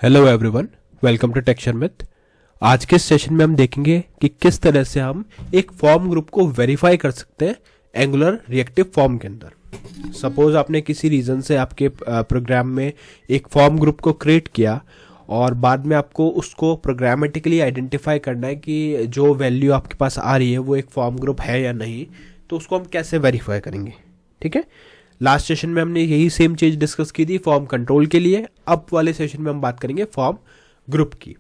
Hello everyone, welcome to Texture Myth. आज के session में हम देखेंगे कि किस तरह से हम एक फॉर्म ग्रुप को वेरीफाई कर सकते हैं एंगुलर रिएक्टिव फॉर्म के अंदर। सपोज आपने किसी रीज़न से आपके प्रोग्राम में एक फॉर्म ग्रुप को क्रिएट किया और बाद में आपको उसको प्रोग्रामेटिकली आइडेंटिफाई करना है कि जो वैल्यू आपके पास आ रही है वो एक फॉर्म ग्रुप है या नहीं, तो उसको हम कैसे वेरीफाई करेंगे। ठीक है, लास्ट सेशन में हमने यही सेम चीज़ डिस्कस की थी फॉर्म कंट्रोल के लिए। अब वाले सेशन में हम बात करेंगे फॉर्म ग्रुप की।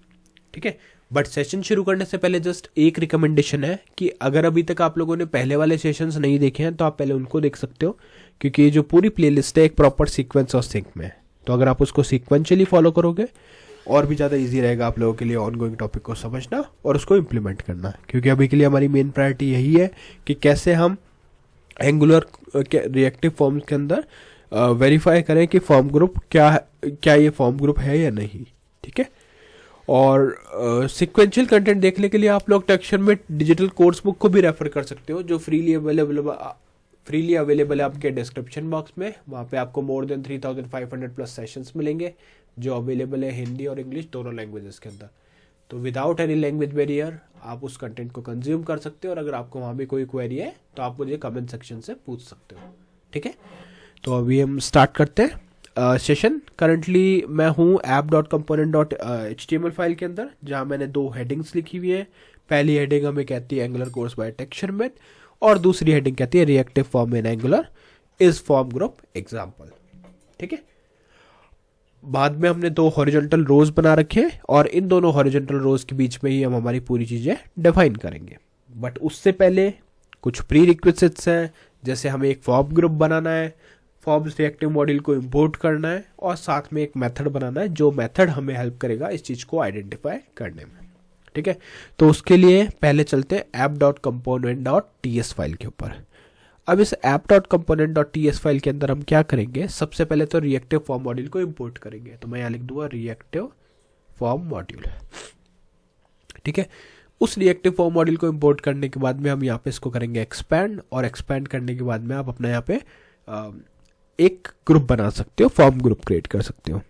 ठीक है, बट सेशन शुरू करने से पहले जस्ट एक रिकमेंडेशन है कि अगर अभी तक आप लोगों ने पहले वाले सेशंस नहीं देखे हैं तो आप पहले उनको देख सकते हो, क्योंकि ये जो पूरी प्लेलिस्ट है एक प्रॉपर सीक्वेंस और सिंक में है। तो अगर आप उसको सीक्वेंशियली फॉलो करोगे और भी ज़्यादा ईजी रहेगा आप लोगों के लिए ऑनगोइंग टॉपिक को समझना और उसको इम्प्लीमेंट करना, क्योंकि अभी के लिए हमारी मेन प्रायोरिटी यही है कि कैसे हम एंगुलर रिएक्टिव फॉर्म्स के अंदर वेरीफाई करें कि फॉर्म ग्रुप क्या ये फॉर्म ग्रुप है या नहीं। ठीक है, और सीक्वेंशियल कंटेंट देखने के लिए आप लोग टेक्सचर में डिजिटल कोर्स बुक को भी रेफर कर सकते हो, जो फ्रीली अवेलेबल है आपके डिस्क्रिप्शन बॉक्स में। वहाँ पे आपको मोर देन 3500 प्लस सेशंस मिलेंगे जो अवेलेबल है हिंदी और इंग्लिश दोनों लैंग्वेजेस के अंदर। तो विदाउट एनी लैंग्वेज बैरियर आप उस कंटेंट को कंज्यूम कर सकते हो, और अगर आपको वहाँ भी कोई क्वेरी है तो आप मुझे कमेंट सेक्शन से पूछ सकते हो। ठीक है, तो अभी हम स्टार्ट करते हैं सेशन। करंटली मैं हूँ app.component.html फाइल के अंदर, जहाँ मैंने दो हेडिंग्स लिखी हुई है। पहली हेडिंग हमें कहती है Angular course by Texture Myth, और दूसरी हेडिंग कहती है reactive form in Angular is form group example. ठीक है, बाद में हमने दो हॉरिजॉन्टल रोज बना रखे हैं और इन दोनों हॉरिजॉन्टल रोज के बीच में ही हम हमारी पूरी चीज़ें डिफाइन करेंगे। बट उससे पहले कुछ प्री रिक्विजिट्स हैं, जैसे हमें एक फॉर्म ग्रुप बनाना है, फॉर्म्स रिएक्टिव मॉड्यूल को इंपोर्ट करना है, और साथ में एक मेथड बनाना है जो मेथड हमें हेल्प करेगा इस चीज़ को आइडेंटिफाई करने में। ठीक है, तो उसके लिए पहले चलते हैं app.component.ts फाइल के ऊपर। अब इस app.component.ts फाइल के अंदर हम क्या करेंगे, सबसे पहले तो रिएक्टिव फॉर्म मॉड्यूल को इंपोर्ट करेंगे। तो मैं यहाँ लिख दूंगा रिएक्टिव फॉर्म मॉड्यूल। ठीक है, उस रिएक्टिव फॉर्म मॉड्यूल को इंपोर्ट करने के बाद में हम यहाँ पे इसको करेंगे एक्सपैंड, और एक्सपैंड करने के बाद में आप अपना यहाँ पे एक ग्रुप बना सकते हो, फॉर्म ग्रुप क्रिएट कर सकते हो।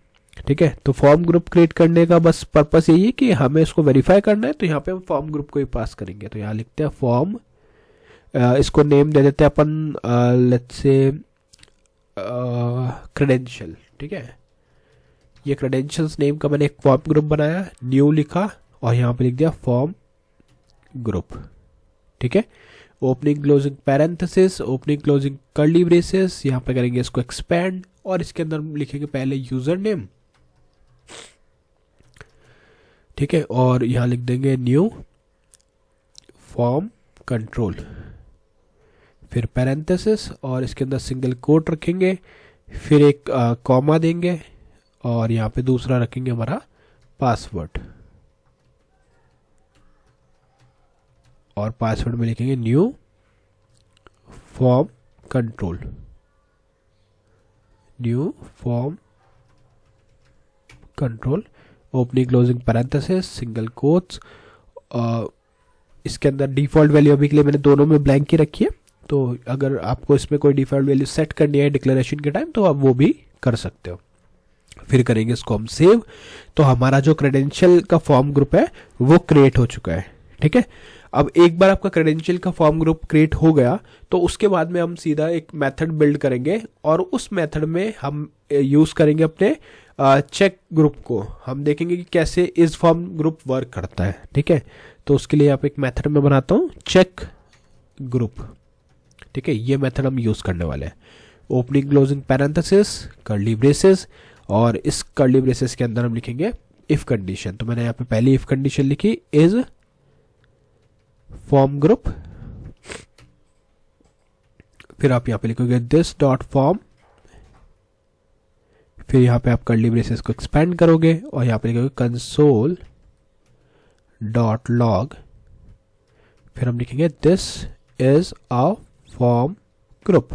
ठीक है, तो फॉर्म ग्रुप क्रिएट करने का बस पर्पस यही है कि हमें इसको वेरीफाई करना है, तो यहाँ पे हम फॉर्म ग्रुप को ही पास करेंगे। तो यहाँ लिखते हैं फॉर्म, इसको नेम दे देते हैं अपन लेट्स से क्रेडेंशियल। ठीक है, ये क्रेडेंशियल्स नेम का मैंने एक फॉर्म ग्रुप बनाया, न्यू लिखा और यहाँ पे लिख दिया फॉर्म ग्रुप। ठीक है, opening closing parenthesis, opening closing curly braces, यहाँ पे करेंगे इसको एक्सपैंड, और इसके अंदर लिखेंगे पहले यूजर नेम। ठीक है, और यहाँ लिख देंगे न्यू फॉर्म कंट्रोल, फिर पैरेंथेसिस, और इसके अंदर सिंगल कोट रखेंगे, फिर एक कॉमा देंगे, और यहाँ पे दूसरा रखेंगे हमारा पासवर्ड, और पासवर्ड में लिखेंगे new form control, new form control, opening closing parenthesis, single quotes. इसके अंदर डिफॉल्ट वैल्यू अभी के लिए मैंने दोनों में ब्लैंक ही रखी है, तो अगर आपको इसमें कोई डिफॉल्ट वैल्यू सेट करनी है डिक्लेरेशन के टाइम तो आप वो भी कर सकते हो। फिर करेंगे इसको हम सेव। तो हमारा जो क्रेडेंशियल का फॉर्म ग्रुप है वो क्रिएट हो चुका है। ठीक है, अब एक बार आपका क्रेडेंशियल का फॉर्म ग्रुप क्रिएट हो गया तो उसके बाद में हम सीधा एक मेथड बिल्ड करेंगे, और उस मेथड में हम यूज़ करेंगे अपने चेक ग्रुप को। हम देखेंगे कि कैसे इस फॉर्म ग्रुप वर्क करता है। ठीक है, तो उसके लिए आप एक मेथड में बनाता हूँ चेक ग्रुप। ठीक है, ये मेथड हम यूज़ करने वाले हैं। Opening closing parenthesis, curly braces, और इस कर्ली ब्रेसेस के अंदर हम लिखेंगे इफ कंडीशन। तो मैंने यहाँ पे पहली इफ कंडीशन लिखी इज फॉर्म ग्रुप, फिर आप यहाँ पे लिखोगे दिस डॉट फॉर्म, फिर यहाँ पे आप कर्ली ब्रेसेस को एक्सपेंड करोगे और यहाँ पे लिखोगे कंसोल डॉट लॉग, फिर हम लिखेंगे this is a form group.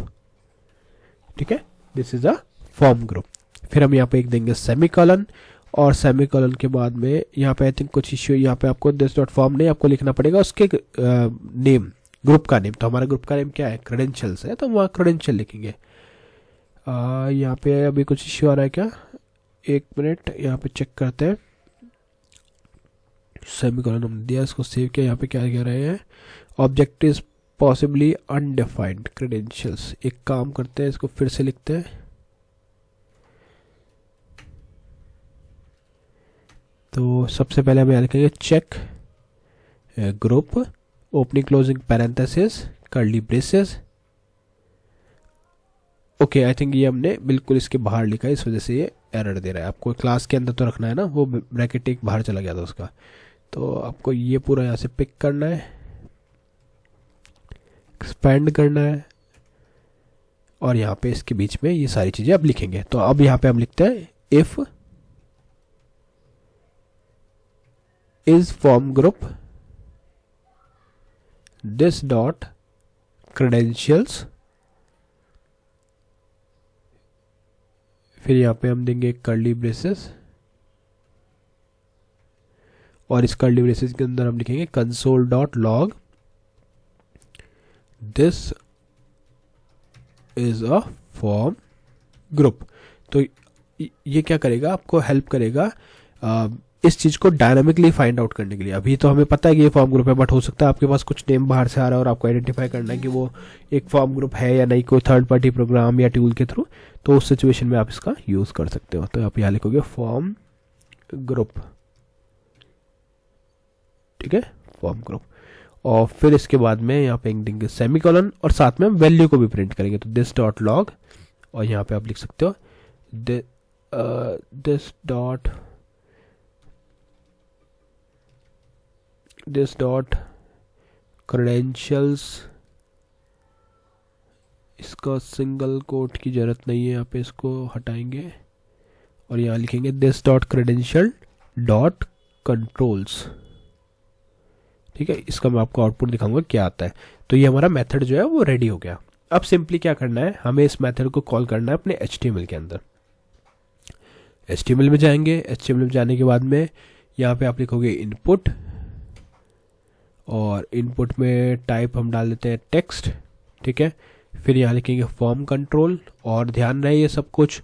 ठीक है, this is a form group. फिर हम यहाँ पे एक देंगे सेमीकोलन, और सेमीकोलन के बाद में यहाँ पे आई थिंक कुछ इश्यू, यहाँ पे आपको दिस डॉट फॉर्म नहीं आपको लिखना पड़ेगा उसके नेम, ग्रुप का नेम। तो हमारा ग्रुप का नेम क्या है, क्रेडेंशियल्स है, तो वहाँ क्रेडेंशियल लिखेंगे। यहाँ पे अभी कुछ इश्यू आ रहा है क्या, एक मिनट यहाँ पे चेक करते हैं। सेमीकोलन हमने दिया, इसको सेव किया। यहाँ पे क्या कह रहे हैं, object is possibly undefined credentials. एक काम करते हैं, इसको फिर से लिखते हैं। तो सबसे पहले हम यहाँ लिखेंगे check group opening closing parenthesis curly braces. Okay, I think ये हमने बिल्कुल इसके बाहर लिखा है, इस वजह से ये एरर दे रहा है। आपको क्लास के अंदर तो रखना है ना, वो ब्रैकेट एक बाहर चला गया था उसका। तो आपको ये पूरा यहाँ से पिक करना है, एक्सपेंड करना है, और यहाँ पे इसके बीच में ये सारी चीज़ें अब लिखेंगे। तो अब यहाँ पे हम लिखते हैं if is form group this dot credentials, फिर यहाँ पे हम देंगे कर्ली ब्रेसेस, और इस कर्ली ब्रेसेस के अंदर हम लिखेंगे console dot log this is a form group. तो ये क्या करेगा, आपको हेल्प करेगा इस चीज़ को डायनामिकली फाइंड आउट करने के लिए। अभी तो हमें पता है कि ये फॉर्म ग्रुप है, बट हो सकता है आपके पास कुछ नेम बाहर से आ रहा है और आपको आइडेंटिफाई करना है कि वो एक फॉर्म ग्रुप है या नहीं, कोई थर्ड पार्टी प्रोग्राम या टूल के थ्रू। तो उस सिचुएशन में आप इसका यूज़ कर सकते हो। तो आप यहाँ लिखोगे फॉर्म ग्रुप, ठीक है, फॉर्म ग्रुप। और फिर इसके बाद में यहाँ पे देंगे सेमीकोलन, और साथ में हम वैल्यू को भी प्रिंट करेंगे। तो दिस डॉट लॉग, और यहाँ पे आप लिख सकते हो दिस डॉट क्रेडेंशियल्स। इसका सिंगल कोट की जरूरत नहीं है, यहाँ पे इसको हटाएंगे और यहाँ लिखेंगे this dot credential dot controls. ठीक है, इसका मैं आपको आउटपुट दिखाऊंगा क्या आता है। तो ये हमारा मेथड जो है वो रेडी हो गया। अब सिंपली क्या करना है, हमें इस मेथड को कॉल करना है अपने HTML के अंदर। HTML में जाएंगे, HTML में जाने के बाद में यहाँ पे आप लिखोगे इनपुट, और इनपुट में टाइप हम डाल देते हैं टेक्स्ट, ठीक है। फिर यहाँ लिखेंगे फॉर्म कंट्रोल, और ध्यान रहे ये सब कुछ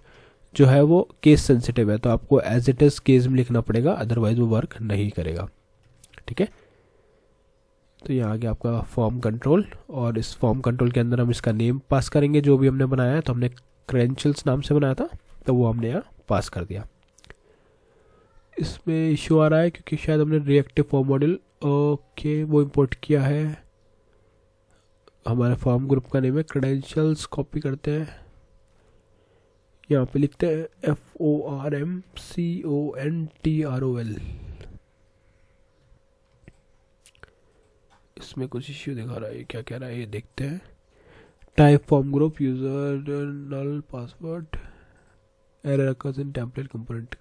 जो है वो केस सेंसिटिव है, तो आपको एज इट इज़ केस में लिखना पड़ेगा, अदरवाइज वो वर्क नहीं करेगा, ठीक है। तो यहाँ आ गया आपका फॉर्म कंट्रोल, और इस फॉर्म कंट्रोल के अंदर हम इसका नेम पास करेंगे जो भी हमने बनाया है। तो हमने क्रेडेंशियल्स नाम से बनाया था, तो वो हमने यहाँ पास कर दिया। इसमें इशू आ रहा है क्योंकि शायद हमने रिएक्टिव फॉर्म मॉडल ओके वो इंपोर्ट किया है। हमारे फॉर्म ग्रुप का नेम है क्रेडेंशियल्स, कॉपी करते हैं, यहाँ पे लिखते हैं FORMCONTROL। इसमें कुछ इश्यू दिखा रहा है, क्या कह रहा है ये देखते हैं। Type form group user null password error occurs in template component.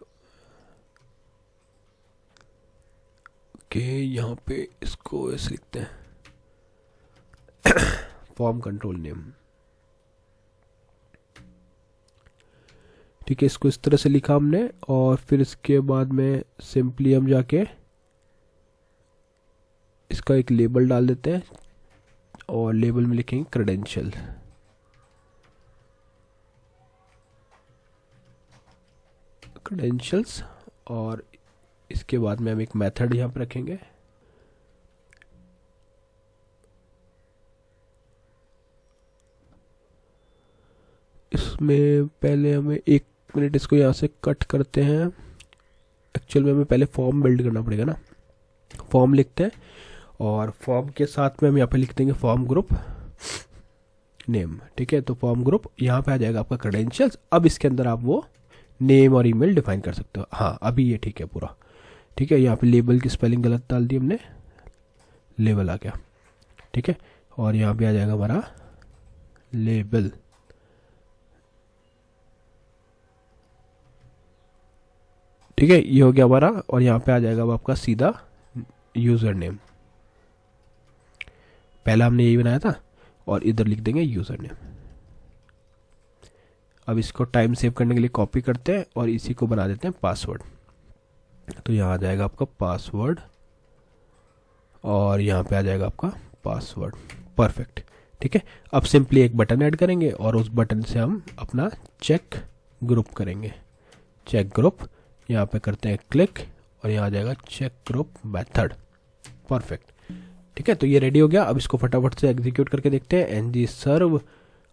Okay, यहाँ पे इसको ऐसे लिखते हैं फॉर्म कंट्रोल नेम, ठीक है। इसको इस तरह से लिखा हमने, और फिर इसके बाद में सिंपली हम जाके इसका एक लेबल डाल देते हैं, और लेबल में लिखेंगे क्रेडेंशियल। क्रेडेंशियल्स, और इसके बाद में हम एक मेथड यहाँ पर रखेंगे। इसमें पहले हमें एक मिनट इसको यहाँ से कट करते हैं। एक्चुअल में हमें पहले फॉर्म बिल्ड करना पड़ेगा ना। फॉर्म लिखते हैं, और फॉर्म के साथ में हम यहाँ पे लिख देंगे फॉर्म ग्रुप नेम, ठीक है। तो फॉर्म ग्रुप यहाँ पे आ जाएगा आपका क्रेडेंशियल्स। अब इसके अंदर आप वो नेम और ईमेल डिफाइन कर सकते हो। हाँ, अभी ये ठीक है पूरा, ठीक है। यहाँ पे लेबल की स्पेलिंग गलत डाल दी हमने, लेबल आ गया, ठीक है। और यहाँ पे आ जाएगा हमारा लेबल, ठीक है। ये हो गया हमारा, और यहाँ पे आ जाएगा अब आपका सीधा यूज़र नेम। पहला हमने यही बनाया था, और इधर लिख देंगे यूज़र नेम। अब इसको टाइम सेव करने के लिए कॉपी करते हैं, और इसी को बना देते हैं पासवर्ड। तो यहाँ आ जाएगा आपका पासवर्ड, और यहाँ पे आ जाएगा आपका पासवर्ड, परफेक्ट, ठीक है। अब सिंपली एक बटन ऐड करेंगे, और उस बटन से हम अपना चेक ग्रुप करेंगे। चेक ग्रुप, यहाँ पे करते हैं क्लिक और यहाँ आ जाएगा चेक ग्रुप मेथड। परफेक्ट, ठीक है। तो ये रेडी हो गया। अब इसको फटाफट से एग्जीक्यूट करके देखते हैं। ng serve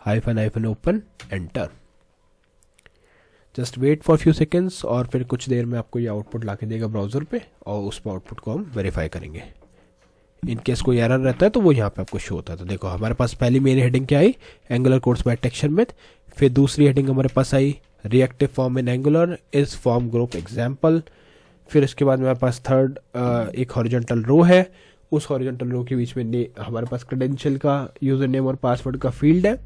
-open enter. Just wait for few seconds और फिर कुछ देर में आपको ये आउटपुट ला के देगा ब्राउज़र पे और उस आउटपुट को हम वेरीफाई करेंगे। इन केस कोई एरर रहता है तो वो यहाँ पे आपको शो होता है। तो देखो हमारे पास पहली मेन हेडिंग क्या आई, Angular course by texture meth. फिर दूसरी हेडिंग हमारे पास आई reactive form in Angular is form group example. फिर इसके बाद हमारे पास थर्ड एक हॉरिजॉन्टल रो है, उस हॉरिजॉन्टल रो के बीच में हमारे पास क्रेडेंशियल का यूजर नेम और पासवर्ड का फील्ड है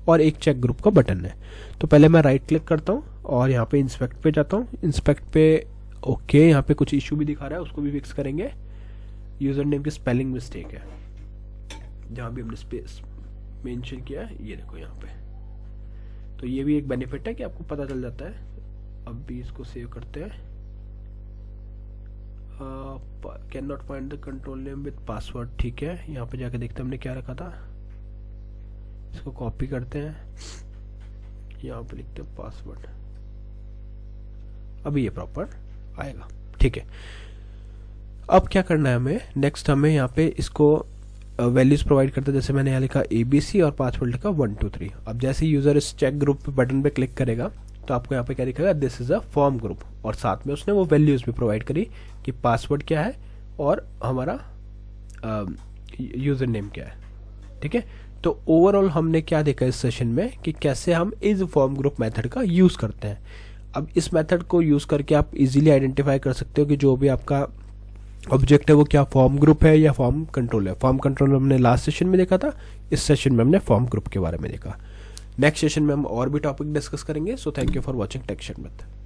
और एक चेक ग्रुप का बटन है। तो पहले मैं राइट क्लिक करता हूँ और यहाँ पे इंस्पेक्ट पे जाता हूँ। इंस्पेक्ट पे ओके, यहाँ पे कुछ इशू भी दिखा रहा है, उसको भी फिक्स करेंगे। यूजर नेम की स्पेलिंग मिस्टेक है, जहाँ भी हमने स्पेस मेंशन किया है ये देखो यहाँ पे। तो ये भी एक बेनिफिट है कि आपको पता चल जाता है। अब भी इसको सेव करते हैं। Can not find the control name with password, ठीक है। यहाँ पे जाके देखते हैं हमने क्या रखा था। इसको कॉपी करते हैं, यहाँ पे लिखते हैं पासवर्ड। अभी ये प्रॉपर आएगा, ठीक है। अब क्या करना है हमें, नेक्स्ट हमें यहाँ पे इसको वैल्यूज प्रोवाइड करते हैं। जैसे मैंने यहाँ लिखा ABC और पासवर्ड लिखा 1 2 3। अब जैसे यूजर इस चेक ग्रुप बटन पे क्लिक करेगा तो आपको यहाँ पे क्या दिखेगा, this is a form group. और साथ में उसने वो वैल्यूज भी प्रोवाइड करी कि पासवर्ड क्या है और हमारा यूजर नेम क्या है, ठीक है। तो ओवरऑल हमने क्या देखा इस सेशन में कि कैसे हम इस फॉर्म ग्रुप मेथड का यूज करते हैं। अब इस मेथड को यूज करके आप इजीली आइडेंटिफाई कर सकते हो कि जो भी आपका ऑब्जेक्ट है वो क्या फॉर्म ग्रुप है या फॉर्म कंट्रोल है। फॉर्म कंट्रोल हमने लास्ट सेशन में देखा था, इस सेशन में हमने फॉर्म ग्रुप के बारे में देखा। नेक्स्ट सेशन में हम और भी टॉपिक डिस्कस करेंगे। So thank you for watching texture method.